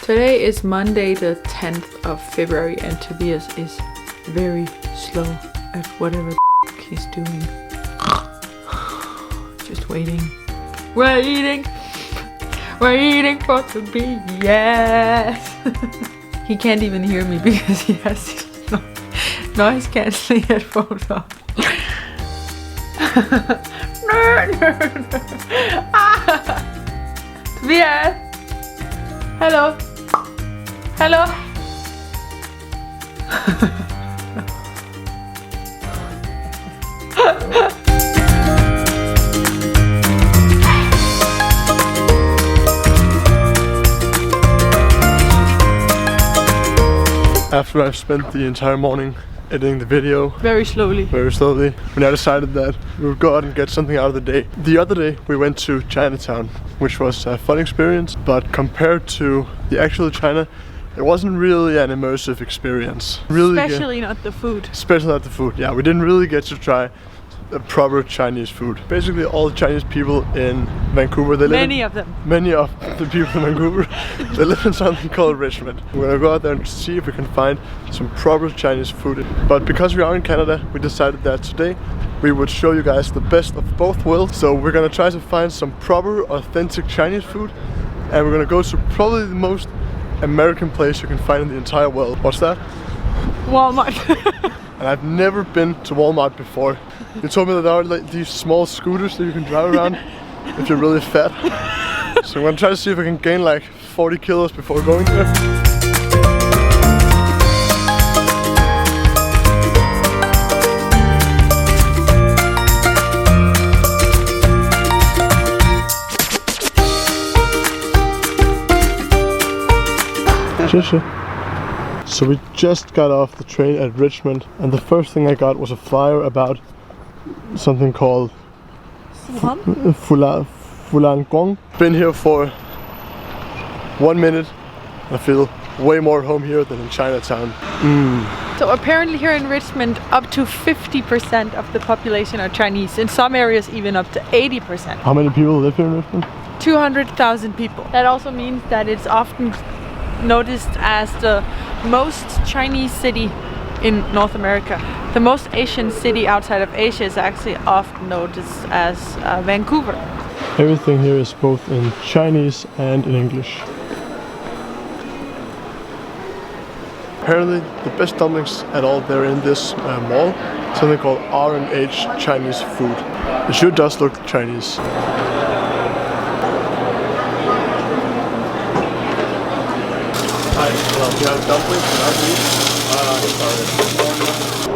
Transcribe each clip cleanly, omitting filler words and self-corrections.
Today is Monday the 10th of February and Tobias is very slow at whatever the he's doing. Just waiting. Waiting for Tobias. He can't even hear me because he has these noise cancelling headphones on. Tobias! Hello! Hello! After I've spent the entire morning editing the video very slowly, we now decided that we would go out and get something out of the day. The other day we went to Chinatown, which was a fun experience, but compared to the actual China, it wasn't really an immersive experience. Especially not the food. Especially not the food, yeah. We didn't really get to try the proper Chinese food. Basically all the Chinese people in Vancouver, many of the people in Vancouver, they live in something called Richmond. We're gonna go out there and see if we can find some proper Chinese food. But because we are in Canada, we decided that today we would show you guys the best of both worlds. So we're gonna try to find some proper, authentic Chinese food, and we're gonna go to probably the most American place you can find in the entire world. What's that? Walmart. And I've never been to Walmart before. You told me that there are like these small scooters that you can drive around if you're really fat. So I'm gonna try to see if I can gain like 40 kilos before going there. So we just got off the train at Richmond, and the first thing I got was a flyer about something called Fulan Gong. Been here for 1 minute. I feel way more home here than in Chinatown. So apparently here in Richmond, up to 50% of the population are Chinese. In some areas even up to 80%. How many people live here in Richmond? 200,000 people. That also means that it's often noticed as the most Chinese city in North America. The most Asian city outside of Asia is actually often noticed as Vancouver. Everything here is both in Chinese and in English. Apparently the best dumplings at all there in this mall, something called R&H Chinese food. It sure does look Chinese.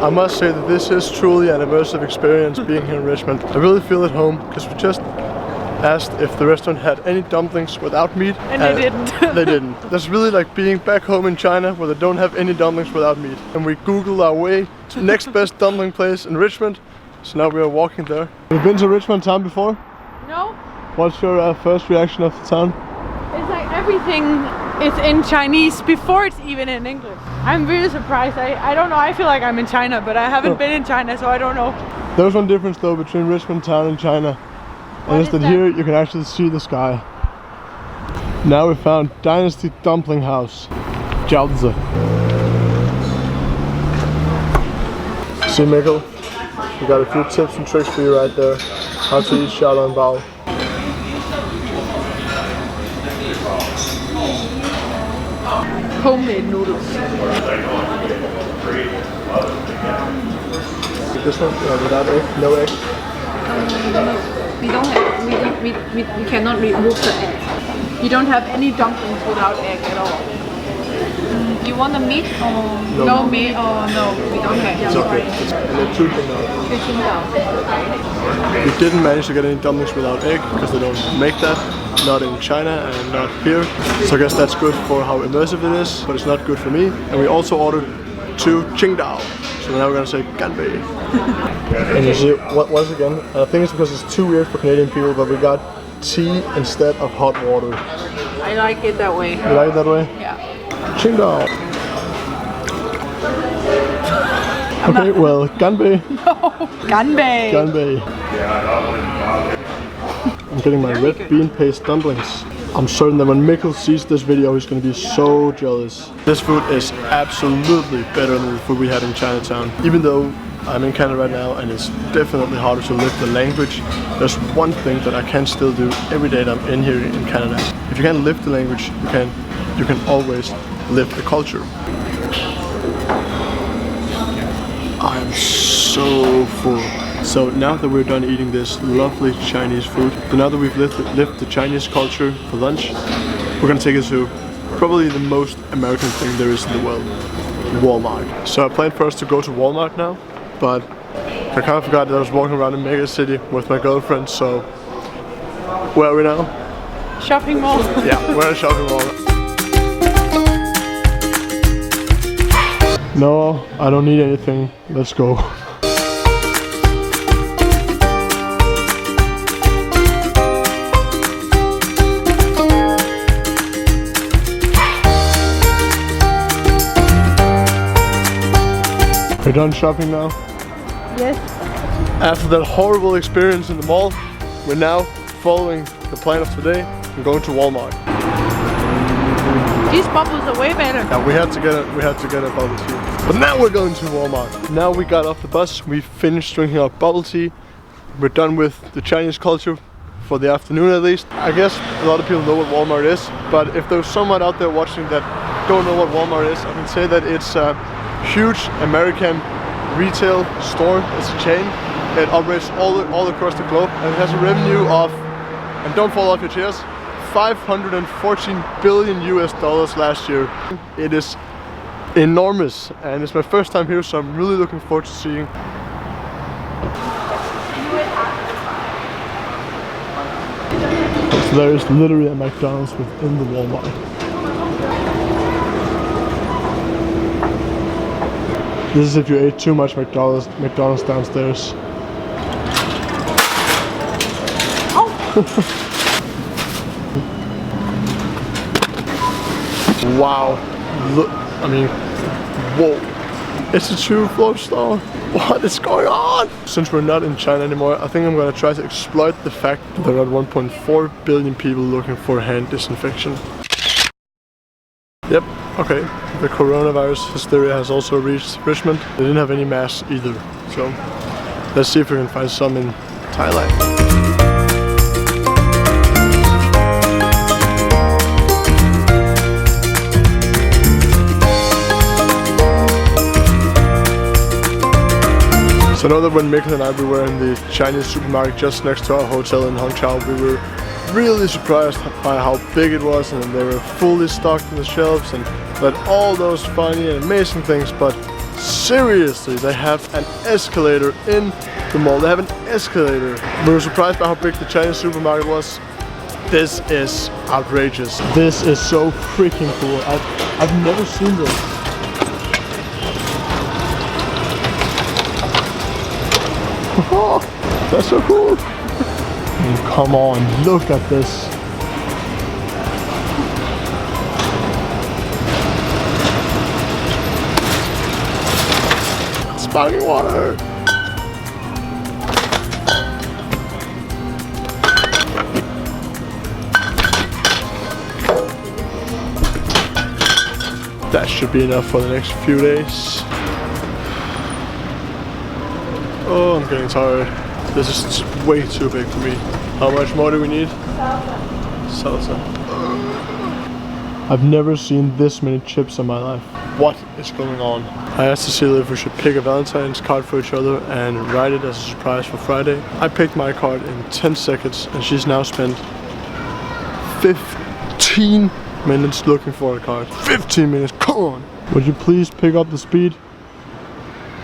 I must say that this is truly an immersive experience being here in Richmond. I really feel at home because we just asked if the restaurant had any dumplings without meat. And they didn't. They didn't. That's really like being back home in China where they don't have any dumplings without meat. And we googled our way to the next best dumpling place in Richmond. So now we are walking there. Have you been to Richmond town before? No. What's your first reaction of the town? It's like everything is in Chinese before it's even in English. I'm really surprised. I don't know, I feel like I'm in China, but I haven't been in China, so I don't know. There's one difference though between Richmond town and China. And it's that here you can actually see the sky. Now we found Dinesty Dumpling House. Jiaozi. See Mikkel, we got a few tips and tricks for you right there. How to eat xiaolongbao. Homemade noodles. This one without egg, no egg. We don't have. We cannot remove the egg. You don't have any dumplings without egg at all. You want the meat or no meat or no? We don't have. It's okay. And then two We didn't manage to get any dumplings without egg because they don't make that. Not in China and not here. So I guess that's good for how immersive it is, but it's not good for me. And we also ordered 2 Qingdao. So now we're gonna say ganbei. And you see, once again, I think it's because it's too weird for Canadian people, but we got tea instead of hot water. I like it that way. You like it that way? Yeah. Qingdao. Okay, well, ganbei. No, ganbei. Ganbei. I'm getting my red bean paste dumplings. I'm certain that when Mikkel sees this video, he's gonna be so jealous. This food is absolutely better than the food we had in Chinatown. Even though I'm in Canada right now and it's definitely harder to live the language, there's one thing that I can still do every day that I'm in here in Canada. If you can't live the language, you can always live the culture. I'm so full. So now that we're done eating this lovely Chinese food, so now that we've lived the Chinese culture for lunch, we're gonna take it to probably the most American thing there is in the world, Walmart. So I planned for us to go to Walmart now, but I kind of forgot that I was walking around in Mega City with my girlfriend, so where are we now? Shopping mall. Yeah, we're at a shopping mall. No, I don't need anything. Let's go. We're done shopping now? Yes. After that horrible experience in the mall, we're now following the plan of today and going to Walmart. These bubbles are way better. Yeah, we had to get a bubble tea. But now we're going to Walmart. Now we got off the bus, we finished drinking our bubble tea. We're done with the Chinese culture for the afternoon at least. I guess a lot of people know what Walmart is, but if there's someone out there watching that don't know what Walmart is, I can say that it's a huge American retail store. It's a chain. It operates all across the globe and it has a revenue of, and don't fall off your chairs, $514 billion last year. It is enormous and it's my first time here, so I'm really looking forward to seeing. So there is literally a McDonald's within the Walmart. This is if you ate too much McDonald's downstairs. Oh. Wow. Look, I mean, whoa. It's a 2-floor store. What is going on? Since we're not in China anymore, I think I'm gonna try to exploit the fact that there are 1.4 billion people looking for hand disinfection. Yep, okay. The coronavirus hysteria has also reached Richmond. They didn't have any masks either. So let's see if we can find some in Thailand. So I know that when Mikkel and I we were in the Chinese supermarket just next to our hotel in Hongqiao, we were really surprised by how big it was, and they were fully stocked on the shelves and had all those funny and amazing things. But seriously, they have an escalator in the mall. They have an escalator. We were surprised by how big the Chinese supermarket was. This is outrageous. This is so freaking cool. I've never seen this. Oh, that's so cool. Come on, look at this. Sparkling water. That should be enough for the next few days. Oh, I'm getting tired. This is way too big for me. How much more do we need? Salsa. I've never seen this many chips in my life. What is going on? I asked Cecilia if we should pick a Valentine's card for each other and write it as a surprise for Friday. I picked my card in 10 seconds and she's now spent 15 minutes looking for a card. 15 minutes, come on! Would you please pick up the speed?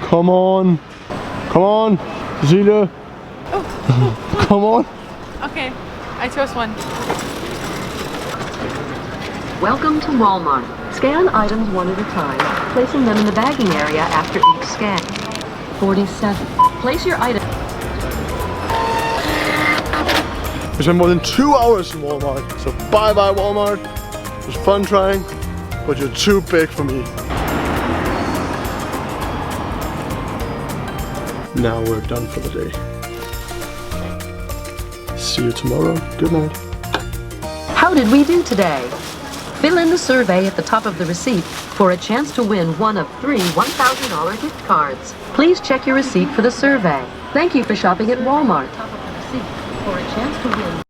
Come on! Come on! Cecilia! Oh. Come on! Okay, I chose one. Welcome to Walmart. Scan items one at a time, placing them in the bagging area after each scan. 47. Place your item. We spent more than 2 hours in Walmart, so bye bye Walmart. It was fun trying, but you're too big for me. Now we're done for the day. See you tomorrow. Good night. How did we do today? Fill in the survey at the top of the receipt for a chance to win one of 3 $1,000 gift cards. Please check your receipt for the survey. Thank you for shopping at Walmart.